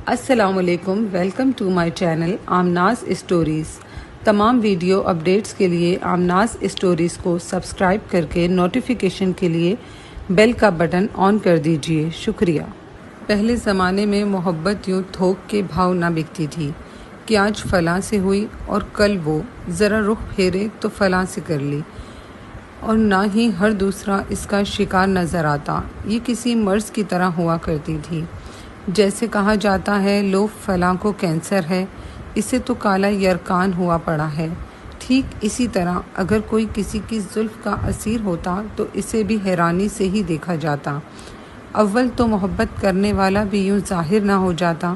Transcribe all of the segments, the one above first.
السلام علیکم، welcome to my channel آمناز اسٹوریز۔ تمام ویڈیو اپڈیٹس کے لیے آمناز اسٹوریز کو سبسکرائب کر کے نوٹیفیکیشن کے لیے بیل کا بٹن آن کر دیجیے، شکریہ۔ پہلے زمانے میں محبت یوں تھوک کے بھاؤ نہ بکتی تھی کہ آج فلاں سے ہوئی اور کل وہ ذرا رخ پھیرے تو فلاں سے کر لی، اور نہ ہی ہر دوسرا اس کا شکار نظر آتا۔ یہ کسی مرض کی طرح ہوا کرتی تھی، جیسے کہا جاتا ہے لو فلاں کو کینسر ہے، اسے تو کالا یرکان ہوا پڑا ہے۔ ٹھیک اسی طرح اگر کوئی کسی کی زلف کا اسیر ہوتا تو اسے بھی حیرانی سے ہی دیکھا جاتا۔ اول تو محبت کرنے والا بھی یوں ظاہر نہ ہو جاتا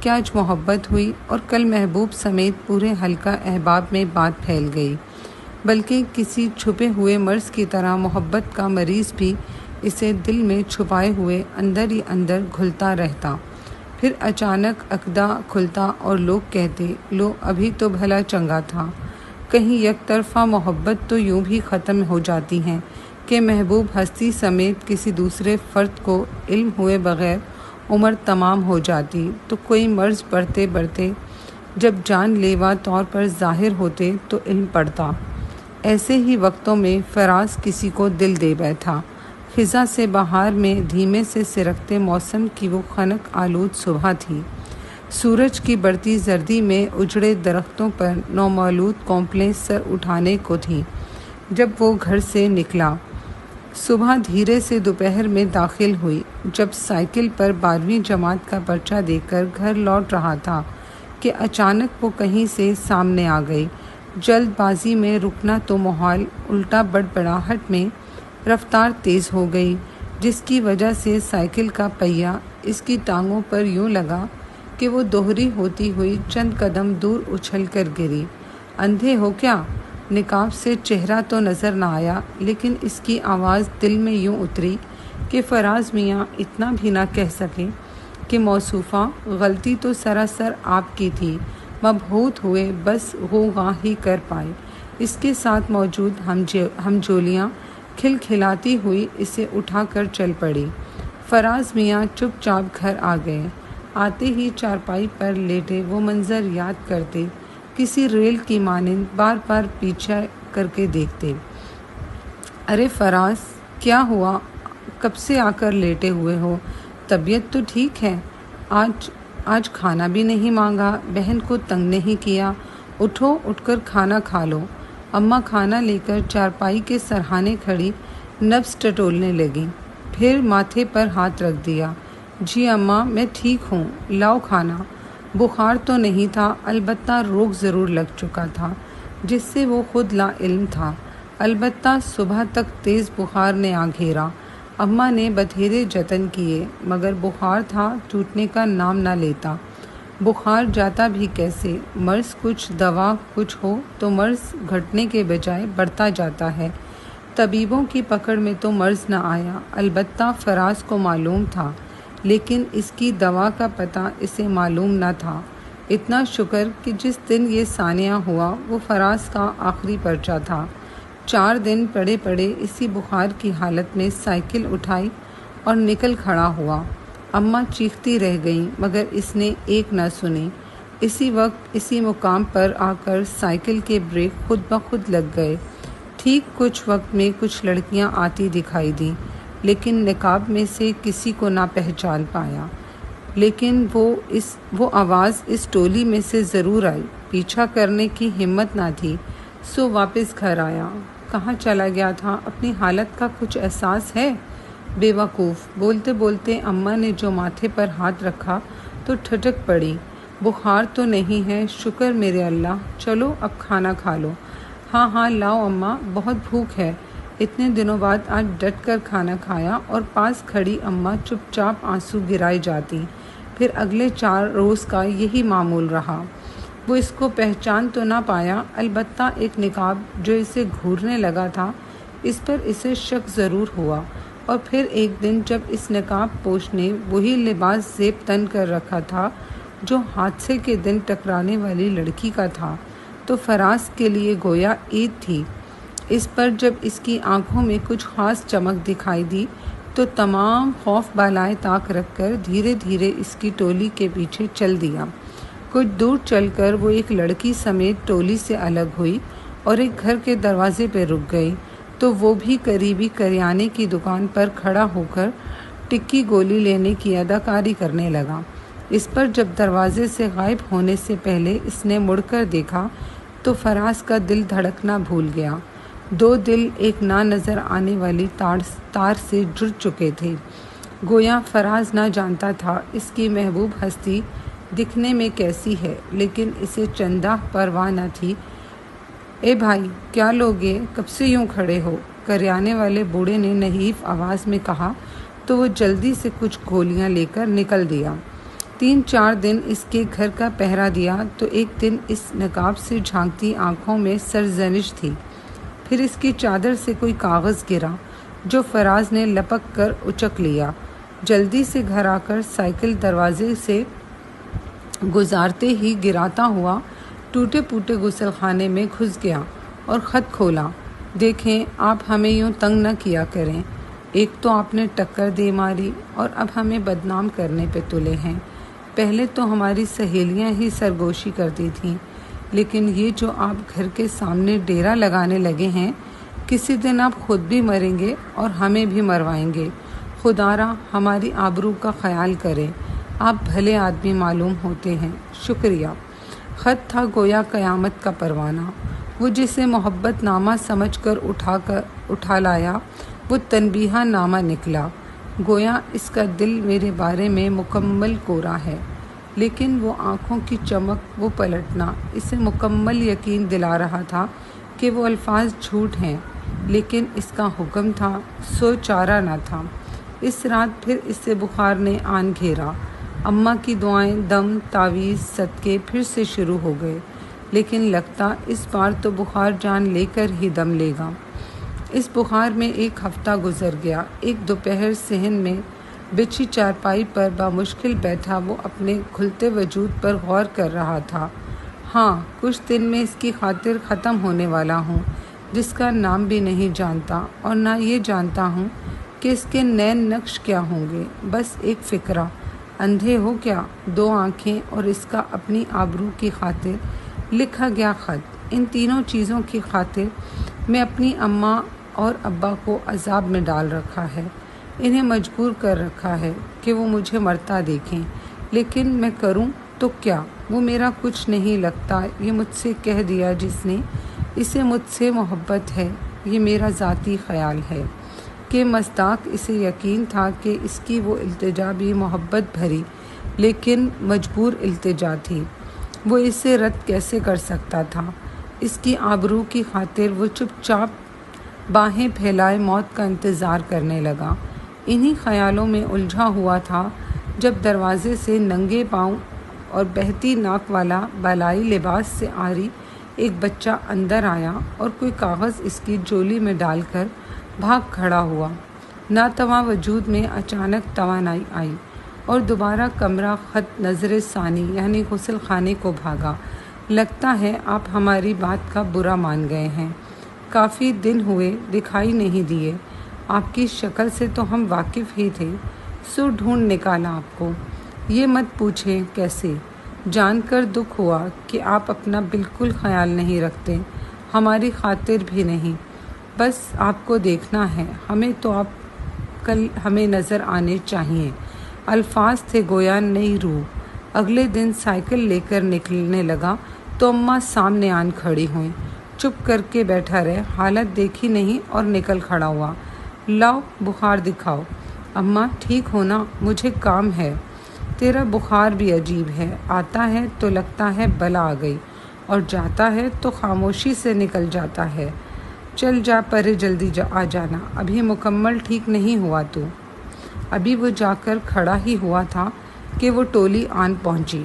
کہ آج محبت ہوئی اور کل محبوب سمیت پورے حلقہ احباب میں بات پھیل گئی، بلکہ کسی چھپے ہوئے مرض کی طرح محبت کا مریض بھی اسے دل میں چھپائے ہوئے اندر ہی اندر گھلتا رہتا۔ پھر اچانک عقدہ کھلتا اور لوگ کہتے لو ابھی تو بھلا چنگا تھا۔ کہیں یک طرفہ محبت تو یوں بھی ختم ہو جاتی ہیں کہ محبوب ہستی سمیت کسی دوسرے فرد کو علم ہوئے بغیر عمر تمام ہو جاتی تو کوئی مرض بڑھتے بڑھتے جب جان لیوا طور پر ظاہر ہوتے تو علم پڑتا۔ ایسے ہی وقتوں میں فراز کسی کو دل دے بیٹھا۔ خزاں سے بہار میں دھیمے سے سرکتے موسم کی وہ خنک آلود صبح تھی۔ سورج کی بڑھتی زردی میں اجڑے درختوں پر نومولود کونپلیں سر اٹھانے کو تھیں جب وہ گھر سے نکلا۔ صبح دھیرے سے دوپہر میں داخل ہوئی۔ جب سائیکل پر 12ویں جماعت کا پرچہ دے کر گھر لوٹ رہا تھا کہ اچانک وہ کہیں سے سامنے آ گئی۔ جلد بازی میں رکنا تو محال، الٹا بڑبڑاہٹ میں رفتار تیز ہو گئی، جس کی وجہ سے سائیکل کا پہیہ اس کی ٹانگوں پر یوں لگا کہ وہ دوہری ہوتی ہوئی چند قدم دور اچھل کر گری۔ اندھے ہو کیا؟ نقاب سے چہرہ تو نظر نہ آیا، لیکن اس کی آواز دل میں یوں اتری کہ فراز میاں اتنا بھی نہ کہہ سکے کہ موصوفہ غلطی تو سراسر آپ کی تھی، مبہوت ہوئے بس غوغا ہی کر پائے۔ اس کے ساتھ موجود ہمجولیاں کھلکھلاتی ہوئی اسے اٹھا کر چل پڑی۔ فراز میاں چپ چاپ گھر آ گئے۔ آتے ہی چارپائی پر لیٹے وہ منظر یاد کرتے، کسی ریل کی مانند بار بار پیچھے کر کے دیکھتے۔ ارے فراز، کیا ہوا؟ کب سے آ کر لیٹے ہوئے ہو؟ طبیعت تو ٹھیک ہے؟ آج کھانا بھی نہیں مانگا، بہن کو تنگ نہیں کیا؟ اٹھو، اٹھ کر کھانا کھا لو۔ اماں کھانا لے کر چارپائی کے سرہانے کھڑی نبض ٹٹولنے لگیں، پھر ماتھے پر ہاتھ رکھ دیا۔ جی اماں، میں ٹھیک ہوں، لاؤ کھانا۔ بخار تو نہیں تھا، البتہ روگ ضرور لگ چکا تھا جس سے وہ خود لا علم تھا، البتہ صبح تک تیز بخار نے آ گھیرا۔ اماں نے بتھیرے جتن کیے، مگر بخار تھا ٹوٹنے کا نام نہ لیتا۔ بخار جاتا بھی کیسے؟ مرض کچھ دوا کچھ ہو تو مرض گھٹنے کے بجائے بڑھتا جاتا ہے۔ طبیبوں کی پکڑ میں تو مرض نہ آیا، البتہ فراز کو معلوم تھا، لیکن اس کی دوا کا پتہ اسے معلوم نہ تھا۔ اتنا شکر کہ جس دن یہ سانحہ ہوا وہ فراز کا آخری پرچہ تھا۔ 4 دن پڑے پڑے اسی بخار کی حالت میں سائیکل اٹھائی اور نکل کھڑا ہوا۔ اماں چیختی رہ گئیں، مگر اس نے ایک نہ سنی۔ اسی وقت اسی مقام پر آ کر سائیکل کے بریک خود بخود لگ گئے۔ ٹھیک کچھ وقت میں کچھ لڑکیاں آتی دکھائی دیں، لیکن نقاب میں سے کسی کو نہ پہچان پایا۔ لیکن وہ آواز اس ٹولی میں سے ضرور آئی۔ پیچھا کرنے کی ہمت نہ تھی، سو واپس گھر آیا۔ کہاں چلا گیا تھا؟ اپنی حالت کا کچھ احساس ہے؟ بے وقوف! بولتے بولتے اماں نے جو ماتھے پر ہاتھ رکھا تو ٹھٹک پڑی۔ بخار تو نہیں ہے، شکر میرے اللہ۔ چلو اب کھانا کھا لو۔ ہاں ہاں لاؤ اماں، بہت بھوک ہے۔ اتنے دنوں بعد آج ڈٹ کر کھانا کھایا، اور پاس کھڑی اماں چپ چاپ آنسو گرائے جاتی۔ پھر اگلے 4 روز کا یہی معمول رہا۔ وہ اس کو پہچان تو نہ پایا، البتہ ایک نقاب جو اسے گھورنے لگا تھا اس پر اسے شک ضرور ہوا۔ اور پھر ایک دن جب اس نقاب پوش نے وہی لباس زیب تن کر رکھا تھا جو حادثے کے دن ٹکرانے والی لڑکی کا تھا، تو فراز کے لیے گویا عید تھی۔ اس پر جب اس کی آنکھوں میں کچھ خاص چمک دکھائی دی تو تمام خوف بالائے طاق رکھ کر دھیرے دھیرے اس کی ٹولی کے پیچھے چل دیا۔ کچھ دور چل کر وہ ایک لڑکی سمیت ٹولی سے الگ ہوئی اور ایک گھر کے دروازے پہ رک گئی تو وہ بھی قریبی کریانے کی دکان پر کھڑا ہو کر ٹکی گولی لینے کی اداکاری کرنے لگا۔ اس پر جب دروازے سے غائب ہونے سے پہلے اس نے مڑ کر دیکھا تو فراز کا دل دھڑکنا بھول گیا۔ دو دل ایک نہ نظر آنے والی تار سے جڑ چکے تھے۔ گویا فراز نہ جانتا تھا اس کی محبوب ہستی دکھنے میں کیسی ہے، لیکن اسے چندہ پرواہ نہ تھی۔ اے بھائی، کیا لوگے، کب سے یوں کھڑے ہو؟ کریانے والے بوڑھے نے نحیف آواز میں کہا تو وہ جلدی سے کچھ گولیاں لے کر نکل دیا۔ 3-4 دن اس کے گھر کا پہرا دیا تو ایک دن اس نقاب سے جھانکتی آنکھوں میں سرزنش تھی۔ پھر اس کی چادر سے کوئی کاغذ گرا جو فراز نے لپک کر اچک لیا۔ جلدی سے گھر آ کر سائیکل دروازے سے گزارتے ہی گراتا ہوا ٹوٹے پوٹے غسل خانے میں گھس گیا اور خط کھولا۔ دیکھیں، آپ ہمیں یوں تنگ نہ کیا کریں۔ ایک تو آپ نے ٹکر دے ماری اور اب ہمیں بدنام کرنے پہ تلے ہیں۔ پہلے تو ہماری سہیلیاں ہی سرگوشی کرتی تھیں، لیکن یہ جو آپ گھر کے سامنے ڈیرا لگانے لگے ہیں، کسی دن آپ خود بھی مریں گے اور ہمیں بھی مروائیں گے۔ خدا را ہماری آبرو کا خیال کریں۔ آپ بھلے آدمی معلوم ہوتے ہیں، شکریہ۔ خط تھا گویا قیامت کا پروانہ۔ وہ جسے محبت نامہ سمجھ کر اٹھا لایا وہ تنبیہہ نامہ نکلا۔ گویا اس کا دل میرے بارے میں مکمل کورا ہے، لیکن وہ آنکھوں کی چمک، وہ پلٹنا اسے مکمل یقین دلا رہا تھا کہ وہ الفاظ جھوٹ ہیں، لیکن اس کا حکم تھا، سو چارہ نہ تھا۔ اس رات پھر اسے بخار نے آن گھیرا۔ اماں کی دعائیں، دم، تعویذ، صدقے پھر سے شروع ہو گئے، لیکن لگتا اس بار تو بخار جان لے کر ہی دم لے گا۔ اس بخار میں ایک ہفتہ گزر گیا۔ ایک دوپہر صحن میں بچھی چارپائی پر بامشکل بیٹھا وہ اپنے کھلتے وجود پر غور کر رہا تھا۔ ہاں، کچھ دن میں اس کی خاطر ختم ہونے والا ہوں، جس کا نام بھی نہیں جانتا، اور نہ یہ جانتا ہوں کہ اس کے نین نقش کیا ہوں گے۔ بس ایک فکرہ، اندھے ہو کیا، 2 آنکھیں اور اس کا اپنی آبرو کی خاطر لکھا گیا خط۔ ان تینوں چیزوں کی خاطر میں اپنی اماں اور ابا کو عذاب میں ڈال رکھا ہے، انہیں مجبور کر رکھا ہے کہ وہ مجھے مرتا دیکھیں، لیکن میں کروں تو کیا؟ وہ میرا کچھ نہیں لگتا، یہ مجھ سے کہہ دیا جس نے۔ اسے مجھ سے محبت ہے، یہ میرا ذاتی خیال ہے کہ مصداق اسے یقین تھا کہ اس کی وہ التجا بھی محبت بھری لیکن مجبور التجا تھی۔ وہ اسے رد کیسے کر سکتا تھا؟ اس کی آبرو کی خاطر وہ چپ چاپ باہیں پھیلائے موت کا انتظار کرنے لگا۔ انہی خیالوں میں الجھا ہوا تھا جب دروازے سے ننگے پاؤں اور بہتی ناک والا بالائی لباس سے عاری ایک بچہ اندر آیا اور کوئی کاغذ اس کی جولی میں ڈال کر بھاگ کھڑا ہوا۔ ناتواں وجود میں اچانک توانائی آئی اور دوبارہ کمرہ خط نظر ثانی یعنی غسل خانے کو بھاگا۔ لگتا ہے آپ ہماری بات کا برا مان گئے ہیں۔ کافی دن ہوئے دکھائی نہیں دیے، آپ کی شکل سے تو ہم واقف ہی تھے، سو ڈھونڈ نکالا آپ کو۔ یہ مت پوچھیں کیسے، جان کر دکھ ہوا کہ آپ اپنا بالکل خیال نہیں رکھتے، ہماری خاطر بھی نہیں۔ بس آپ کو دیکھنا ہے ہمیں، تو آپ کل ہمیں نظر آنے چاہیے۔ الفاظ تھے گویا نئی روح۔ اگلے دن سائیکل لے کر نکلنے لگا تو اماں سامنے آن کھڑی ہوئیں۔ چپ کر کے بیٹھا رہے، حالت دیکھی نہیں اور نکل کھڑا ہوا۔ لاؤ بخار دکھاؤ۔ اماں ٹھیک ہونا، مجھے کام ہے۔ تیرا بخار بھی عجیب ہے، آتا ہے تو لگتا ہے بلا آ گئی اور جاتا ہے تو خاموشی سے نکل جاتا ہے۔ چل جا پرے، جلدی آ جانا، ابھی مکمل ٹھیک نہیں ہوا تو۔ ابھی وہ جا کر کھڑا ہی ہوا تھا کہ وہ ٹولی آن پہنچی۔